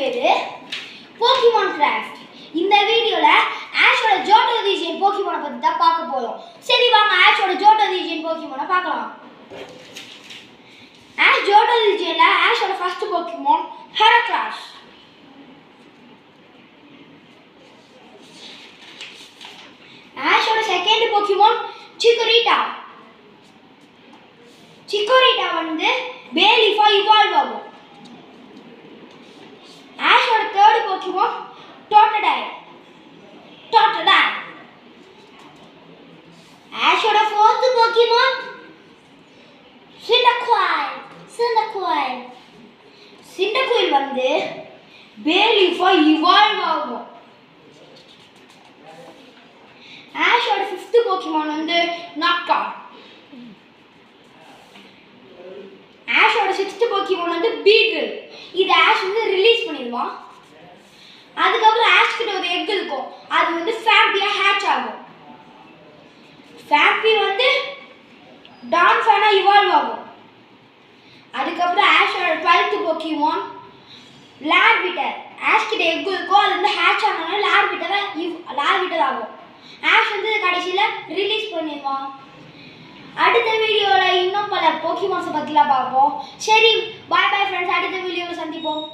பேரு Pokemon craft. இந்த வீடியோல ஆஷோட ஜோட்டோ ரீஜியன் போக்கிமானை பத்தி தான் பார்க்க போறோம். சரி வாங்க ஆஷோட ஜோட்டோ ரீஜியன் போக்கிமானை பார்க்கலாம். ஆஷ் ஜோட்டோ ரீஜியன்ல ஆஷோட ஃபர்ஸ்ட் போக்கிமான் ஹெராக்ளாஸ். ஆஷோட செகண்ட் போக்கிமான் சிக்கோரிட்டா. சிக்கோரிட்டா வந்து பேலீஃபா இவால்வ் ஆகும். ஆஷோட தேர்ட் போக்கிமான் டோட்டடைல். ஆஷோட ஃபோர்த் போக்கிமான் சிண்டக்குயில் வந்து பேலீஃபா இவால்வ் ஆகும். ஆஷோட ஃபிஃப்த் போக்கிமான் வந்து நாக்டா. ஆஷோட சிக்ஸ்த் போக்கிமான் வந்து பீகிள். இது ஆஷ் வந்து ரிலீஸ் பண்ணிடுவான். அதுக்கப்புறம் ஆஷ் கிட்ட ஒரு எக் இருக்கும், அது வந்து ஃபேம்பியா ஹேட்ச் ஆகும். ஃபேம்பி வந்து டான்ஃபேனா இவால்வ் ஆகும். அதுக்கப்புறம் ஆஷோட 12th போக்கிமான் லார்விட்டர். ஆஷ் கிட்ட எக் இருக்கும், அது வந்து ஹேட்ச் ஆனனால லார்விட்டர் ஆகும். ஆஷ் வந்து கடைசியில் ரிலீஸ் பண்ணிடுவான். அடுத்த வீடியோவில் இன்னும் பல போக்கிமான்ஸை பற்றிலாம் பார்ப்போம். சரி பாய் பாய் ஃப்ரெண்ட்ஸ், அடுத்த வீடியோவில் சந்திப்போம்.